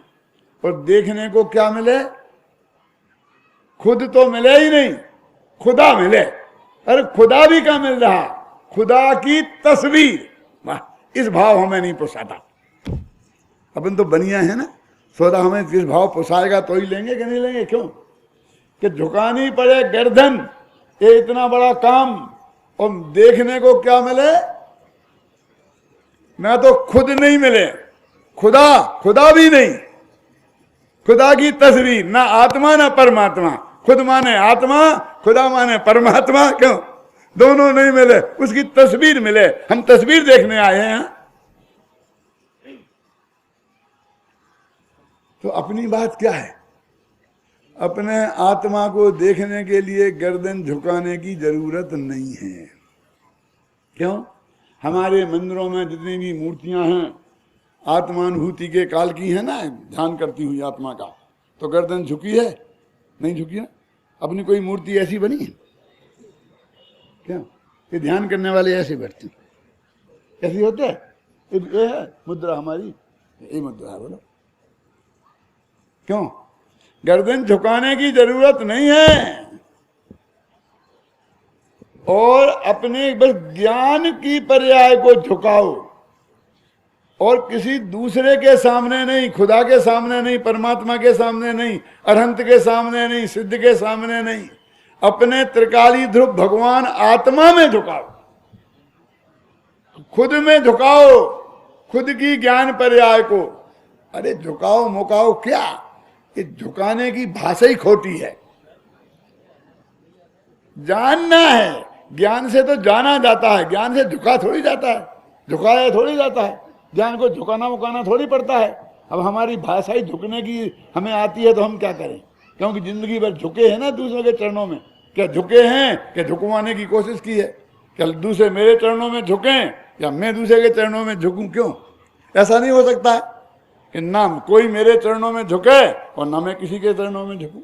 और देखने को क्या मिले? खुद तो मिले ही नहीं, खुदा मिले। अरे खुदा भी क्या मिल रहा? खुदा की तस्वीर। वाह, इस भाव हमें नहीं पोसाता। अपन तो बनिया है ना, सौदा हमें किस भाव पोसाएगा तो ही लेंगे कि नहीं लेंगे। क्यों? कि झुकानी पड़े गर्दन, ये इतना बड़ा काम, और देखने को क्या मिले? ना तो खुद नहीं मिले, खुदा भी नहीं, खुदा की तस्वीर, ना आत्मा ना परमात्मा। खुद माने आत्मा, खुदा माने परमात्मा। क्यों? दोनों नहीं मिले, उसकी तस्वीर मिले। हम तस्वीर देखने आए हैं। तो अपनी बात क्या है? अपने आत्मा को देखने के लिए गर्दन झुकाने की जरूरत नहीं है। क्यों? हमारे मंदिरों में जितनी भी मूर्तियां हैं आत्मानुभूति के काल की है ना, ध्यान करती हुई आत्मा का, तो गर्दन झुकी है? नहीं झुकी ना। अपनी कोई मूर्ति ऐसी बनी है क्या? ये ध्यान करने वाले ऐसे बैठते, ऐसी होते हैं। ये है मुद्रा हमारी, ये मुद्रा है। बोलो क्यों? गर्दन झुकाने की जरूरत नहीं है। और अपने बस ज्ञान की पर्याय को झुकाओ, और किसी दूसरे के सामने नहीं, खुदा के सामने नहीं, परमात्मा के सामने नहीं, अरहंत के सामने नहीं, सिद्ध के सामने नहीं, अपने त्रिकाली ध्रुव भगवान आत्मा में झुकाओ, खुद में झुकाओ, खुद की ज्ञान पर्याय को। अरे झुकाओ मुकाओ क्या? ये झुकाने की भाषा ही खोटी है। जानना है, ज्ञान से तो जाना जाता है, ज्ञान से झुका थोड़ी जाता है, झुकाया थोड़ी जाता है। ज्ञान को झुकाना मुकाना थोड़ी पड़ता है। अब हमारी भाषा ही झुकने की हमें आती है तो हम क्या करें? क्योंकि जिंदगी भर झुके हैं ना दूसरे के चरणों में। क्या झुके हैं? क्या झुकवाने की कोशिश की है? क्या दूसरे मेरे चरणों में झुकें या मैं दूसरे के चरणों में झुकूं? क्यों? ऐसा नहीं हो सकता है कि ना कोई मेरे चरणों में झुके और ना मैं किसी के चरणों में झुकूं।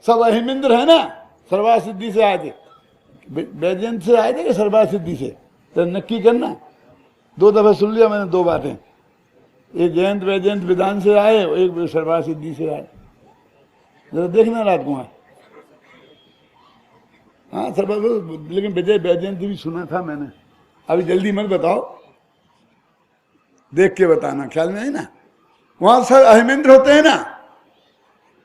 सब अहिमिंद्र है ना, सर्वा सिद्धि से आए थे, वैजयंत से आए थे कि सर्वा सिद्धि से? तो नक्की करना। 2 दफे सुन लिया मैंने 2 बातें, एक जयंत वैजयंत विधान से आए और एक सर्वा सिद्धि से आए। जरा देखना रात को। हाँ सर्वा, लेकिन विजय वैजयंत भी सुना था मैंने। अभी जल्दी मत बताओ, देख के बताना, ख्याल में है ना। वहां सर अहिमेंद्र होते हैं ना,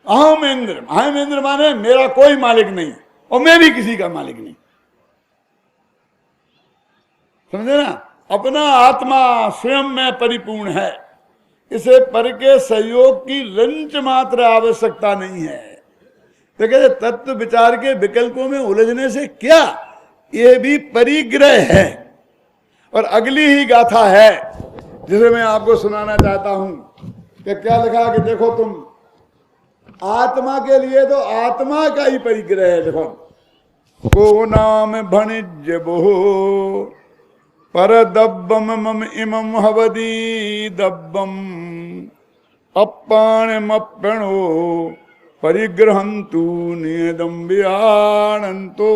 अहमेंद्र। अहमेंद्र माने मेरा कोई मालिक नहीं और मैं भी किसी का मालिक नहीं, समझे ना। अपना आत्मा स्वयं में परिपूर्ण है, इसे पर के सहयोग की रंच मात्र आवश्यकता नहीं है। तो कहते तत्व विचार के विकल्पों में उलझने से क्या, ये भी परिग्रह है। और अगली ही गाथा है जिसे मैं आपको सुनाना चाहता हूं कि क्या लिखा कि देखो तुम आत्मा के लिए तो आत्मा का ही परिग्रह है। देखो, को नाम भणिज्य बो पर दब्बम मम इमम हवदी दब्बम अप्पाणमप्रणो परिग्रहंतु नियदम विहारंतो।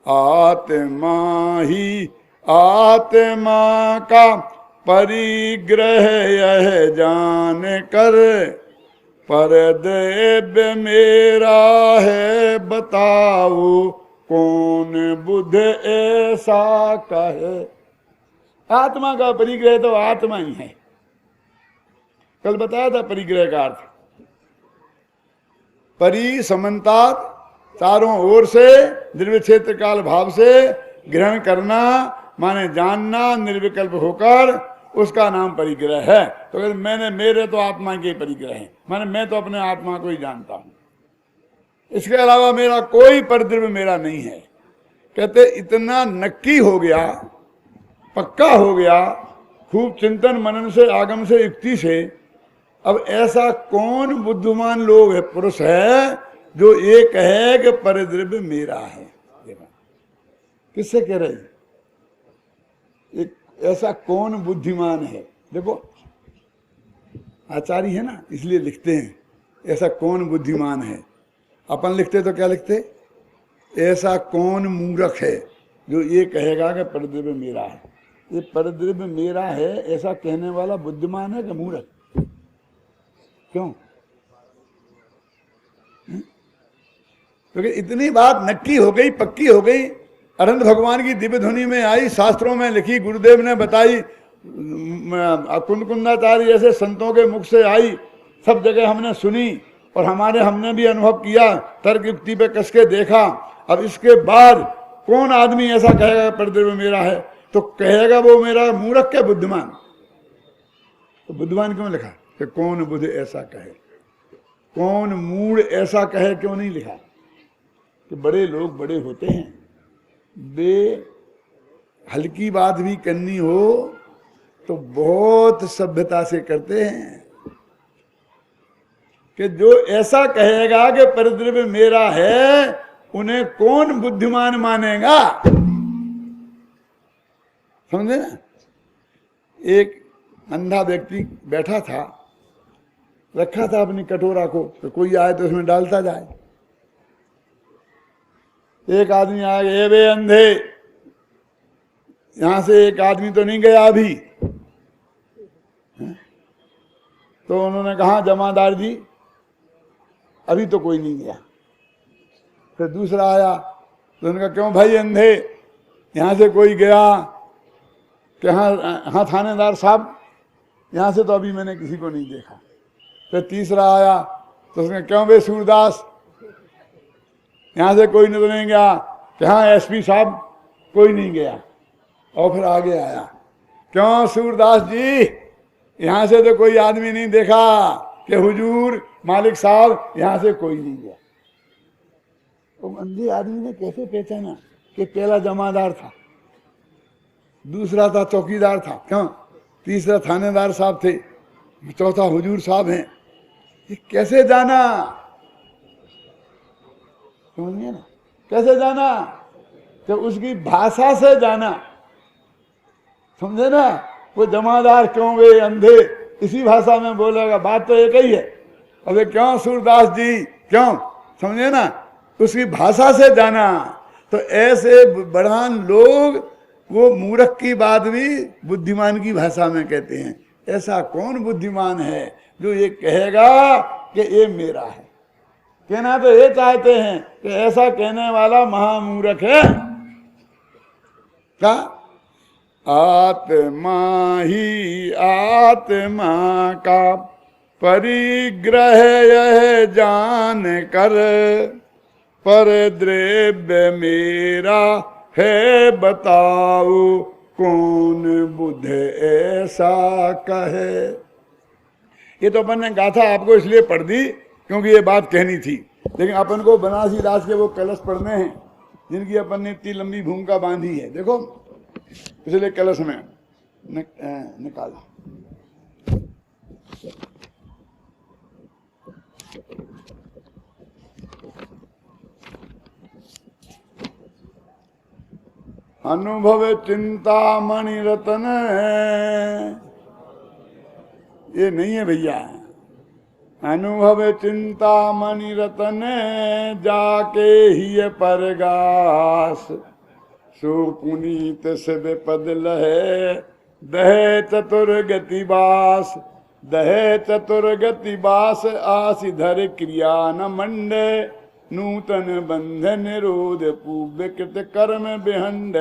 आत्मा ही आत्मा का परिग्रह यह जान कर, पर देव मेरा है बताओ कौन बुद्ध ऐसा कहे। आत्मा का परिग्रह तो आत्मा ही है। कल बताया था परिग्रह का अर्थ, परि समन्तात, चारों ओर से निर्विक्षेत्र काल भाव से ग्रहण करना, माने जानना निर्विकल्प होकर, उसका नाम परिग्रह है। तो कहते मैंने, मेरे तो आत्मा के परिग्रह है, माने मैं तो अपने आत्मा को ही जानता हूं, इसके अलावा मेरा कोई परिद्रव्य मेरा नहीं है। कहते इतना नक्की हो गया, पक्का हो गया, खूब चिंतन मनन से, आगम से, युक्ति से। अब ऐसा कौन बुद्धिमान लोग है, पुरुष है, जो ये कहे कि परिद्रव्य मेरा है? किससे कह रहे? एक ऐसा कौन बुद्धिमान है? देखो आचार्य है ना, इसलिए लिखते हैं ऐसा कौन बुद्धिमान है। अपन लिखते तो क्या लिखते? ऐसा कौन मूर्ख है जो ये कहेगा कि परिद्रव्य मेरा है। ये परिद्रव्य मेरा है ऐसा कहने वाला बुद्धिमान है कि मूर्ख? क्यों? क्योंकि इतनी बात नक्की हो गई, पक्की हो गई, अनंत भगवान की दिव्य ध्वनि में आई, शास्त्रों में लिखी, गुरुदेव ने बताई, कुंदकुंदाचार्य जैसे संतों के मुख से आई, सब जगह हमने सुनी और हमने भी अनुभव किया, तर्क युक्ति पे कस के देखा। अब इसके बाद कौन आदमी ऐसा कहेगा परिद्रव्य मेरा है? तो कहेगा वो मेरा मूर्ख क्या बुद्धिमान? तो बुद्धिमान क्यों लिखा कि कौन बुद्ध ऐसा कहे? कौन मूढ़ ऐसा कहे क्यों नहीं लिखा? कि बड़े लोग बड़े होते हैं, वे हल्की बात भी करनी हो तो बहुत सभ्यता से करते हैं। कि जो ऐसा कहेगा कि परिद्रव्य मेरा है, उन्हें कौन बुद्धिमान मानेगा? समझे ना? एक अंधा व्यक्ति बैठा था, रखा था अपनी कटोरा को, तो कोई आए तो उसमें डालता जाए। एक आदमी आ गया, बे अंधे, यहां से एक आदमी तो नहीं गया अभी। तो उन्होंने कहा जमादार जी अभी तो कोई नहीं गया। फिर दूसरा आया तो उन्होंने कहा क्यों भाई अंधे, यहां से कोई गया? कि हाँ थानेदार साहब, यहां से तो अभी मैंने किसी को नहीं देखा। फिर तीसरा आया तो उसने क्यों बे सूरदास, यहां से कोई तो नहीं गया? कि हाँ एसपी साहब कोई नहीं गया। और फिर आगे आया, क्यों सूरदास जी, यहां से तो कोई आदमी नहीं देखा? कि हुजूर मालिक साहब यहां से कोई नहीं गया। तो अंधे आदमी ने कैसे पहचाना कि पहला जमादार था, दूसरा था चौकीदार था, क्यों तीसरा थानेदार साहब थे, चौथा हुजूर साहब हैं? ये कैसे जाना? समझिए ना, कैसे जाना? कि उसकी भाषा से जाना। समझे ना? वो जमादार क्यों वे अंधे, इसी भाषा में बोलेगा, बात तो एक ही है। अबे क्यों सूरदास जी क्यों, समझे ना? उसकी भाषा से जाना। तो ऐसे बड़ान लोग वो मूर्ख की बात भी बुद्धिमान की भाषा में कहते हैं। ऐसा कौन बुद्धिमान है जो ये कहेगा कि ये मेरा है? कहना तो ये चाहते हैं कि ऐसा कहने वाला महामूर्ख है। क्या? आत्मा ही आत्मा का परिग्रह यह जान कर, पर द्रव्य मेरा है बताओ कौन बुद्ध ऐसा कहे। ये तो अपन ने गाथा आपको इसलिए पढ़ दी क्योंकि ये बात कहनी थी, लेकिन अपन को बनारसी दास के वो कलश पढ़ने हैं जिनकी अपन ने इतनी लंबी भूमिका बांधी है। देखो पिछले कलश में निकाला, अनुभव चिंता मणि रतन, ये नहीं है भैया। अनुभव चिंता मणि रतन जाके ही परगास, सो पुनीत से विपद लहे दहे चतुर्गति बास, दहे चतुर्गति बास आसि धर क्रिया न मंडे, नूतन बंध निरोध पूर्वकृत कर्म बिहंड,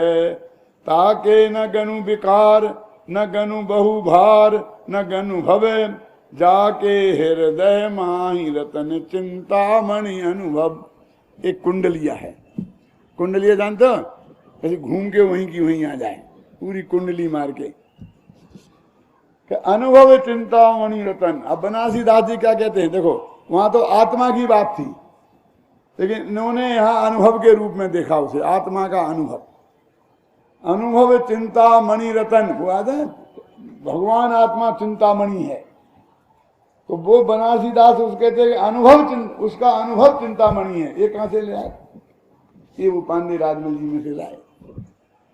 ताके न गनु विकार न गनु बहुभार न गनु भवे, जाके हृदय माही रतन चिंतामणि अनुभव। एक कुंडलिया है, कुंडलिया जानते हो? ऐसे घूम के वहीं की वहीं आ जाए, पूरी कुंडली मार के। कि अनुभव चिंतामणि रतन। अब बनारसी दास जी क्या कहते हैं, देखो वहां तो आत्मा की बात थी, लेकिन इन्होंने यहां अनुभव के रूप में देखा उसे, आत्मा का अनुभव। अनुभव चिंतामणि रतन, वो आता है भगवान आत्मा चिंतामणि है, तो वो बनारसी दास उसको कहते हैं अनुभव, उसका अनुभव चिंतामणि है। ये कहां से ले आए? ये वो पांडे राजमल जी में से लाए।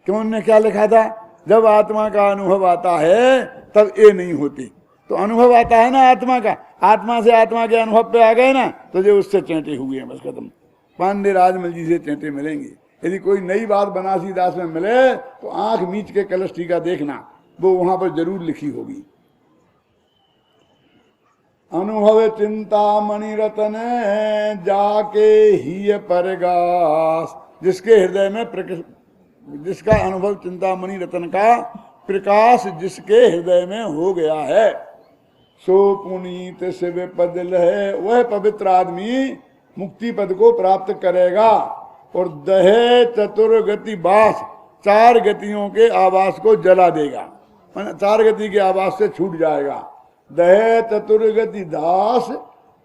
क्यों? उन्होंने क्या लिखा था, जब आत्मा का अनुभव आता है तब ये नहीं होती। तो अनुभव आता है ना आत्मा का, आत्मा से आत्मा के अनुभव पे आ गए ना, तो जो उससे चेंटे हुए हैं, बस खत्म। पांडे राजमल जी से चेंटे मिलेंगे। यदि कोई नई बात बनारसी दास में मिले तो आंख मीच के कलश टीका देखना, वो वहां पर जरूर लिखी होगी। अनुभव चिंतामणि रतन जाके ही परगास, जिसके हृदय में जिसका अनुभव चिंतामणि रतन का प्रकाश जिसके हृदय में हो गया है, सो पुनीत शिव पद लहे, वह पवित्र आदमी मुक्ति पद को प्राप्त करेगा। और दहे चतुर्गति बास, 4 गतियों के आवास को जला देगा, 4 गति के आवास से छूट जाएगा। दहे चतुर्गति दास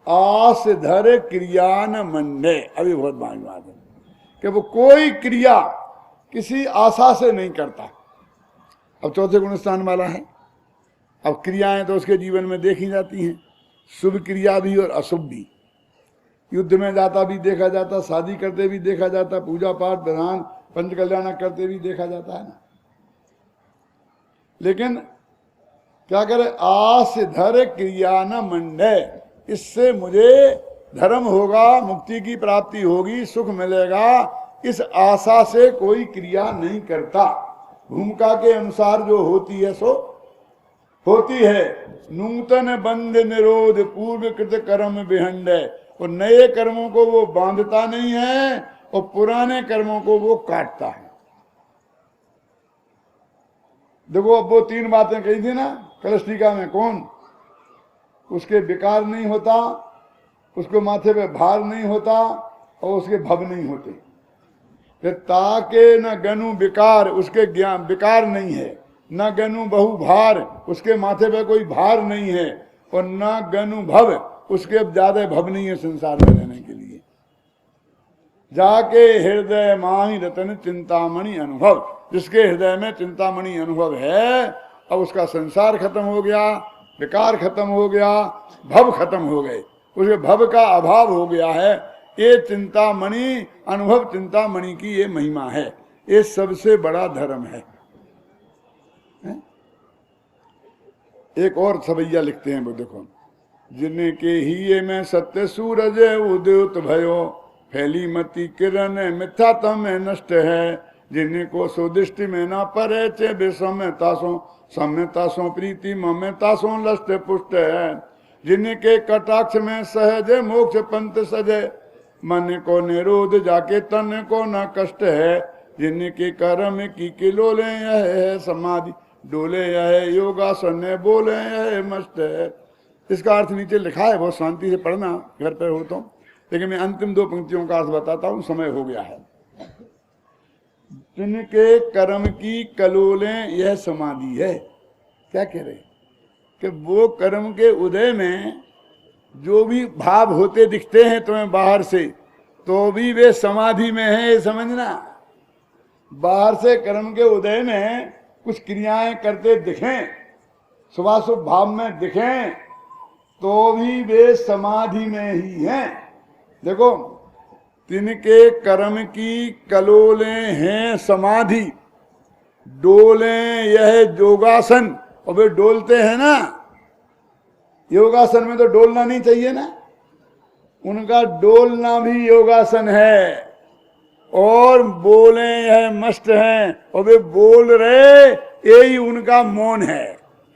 आस धर क्रिया न मंडे। अभी बहुत बड़ी बात है कि वो कोई क्रिया किसी आशा से नहीं करता। अब चौथे गुण स्थान वाला है। अब क्रियाएं तो उसके जीवन में देखी जाती हैं, शुभ क्रिया भी और अशुभ भी। युद्ध में जाता भी देखा जाता, शादी करते भी देखा जाता, पूजा पाठ विधान पंच कल्याण करते भी देखा जाता है ना। लेकिन क्या करे, आस धर क्रिया न मंडे, इससे मुझे धर्म होगा, मुक्ति की प्राप्ति होगी, सुख मिलेगा, इस आशा से कोई क्रिया नहीं करता। भूमिका के अनुसार जो होती है सो होती है। नूतन बंध निरोध पूर्व कृत कर्म विहंड, और नए कर्मों को वो बांधता नहीं है और पुराने कर्मों को वो काटता है। देखो अब वो 3 बातें कही थी ना कलश टीका में, कौन? उसके विकार नहीं होता, उसको माथे पे भार नहीं होता और उसके भव नहीं होते। फिर ताके न गनु विकार, उसके ज्ञान विकार नहीं है, न गनु बहु भार, उसके माथे पे कोई भार नहीं है, और न गनु भव, उसके ज्यादा भव नहीं है संसार में रहने के लिए। जाके हृदय माही रतन चिंतामणि अनुभव, जिसके हृदय में चिंतामणि अनुभव है, अब उसका संसार खत्म हो गया, विकार खत्म हो गया, भव खत्म हो गए, उसके भव का अभाव हो गया है। ये चिंतामणि अनुभव, चिंतामणि की ये महिमा है, ये सबसे बड़ा धर्म है। एक और सवैया लिखते हैं वो, देखो, जिनके ही में सत्य सूरज उदित भयो, फैली मति किरण मिथ्यात्व में नष्ट है, जिनको सुदिष्टि में न परे चे सम्यता सो प्रीति मम्यता सो लस्ट पुष्ट है, जिनके कटाक्ष में सहज मोक्ष पंथ सजे, मन को निरोध जाके तन को न कष्ट है, जिनके कर्म की किलोले यह है समाधि, डोले यह योगासन बोले यह मस्त है। इसका अर्थ नीचे लिखा है, बहुत शांति से पढ़ना घर पर हो तो, लेकिन मैं अंतिम 2 पंक्तियों का अर्थ बताता हूं, समय हो गया है। जिनके कर्म की कलोलें यह समाधि है। क्या कह रहे कि वो कर्म के उदय में जो भी भाव होते दिखते हैं तुम्हें बाहर से, तो भी वे समाधि में है, ये समझना। बाहर से कर्म के उदय में कुछ क्रियाएं करते दिखें, शुभाशुभ भाव में दिखें, तो भी वे समाधि में ही हैं। देखो, तिनके कर्म की कलोलें हैं समाधि, डोले यह योगासन, और वे डोलते हैं ना, योगासन में तो डोलना नहीं चाहिए ना, उनका डोलना भी योगासन है। और बोले यह मस्त हैं, और वे बोल रहे, यही उनका मौन है।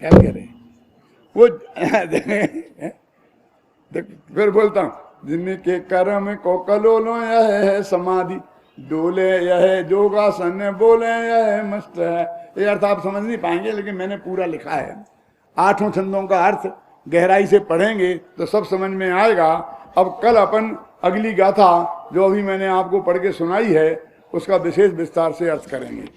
क्या कह रहे वो फिर बोलता हूं, जिनके कर्म को कलोलो यह है समाधि, डोले यह योगासन बोले यह मस्त है। ये अर्थ आप समझ नहीं पाएंगे, लेकिन मैंने पूरा लिखा है। 8 छंदों का अर्थ गहराई से पढ़ेंगे तो सब समझ में आएगा। अब कल अपन अगली गाथा जो अभी मैंने आपको पढ़ के सुनाई है, उसका विशेष विस्तार से अर्थ करेंगे।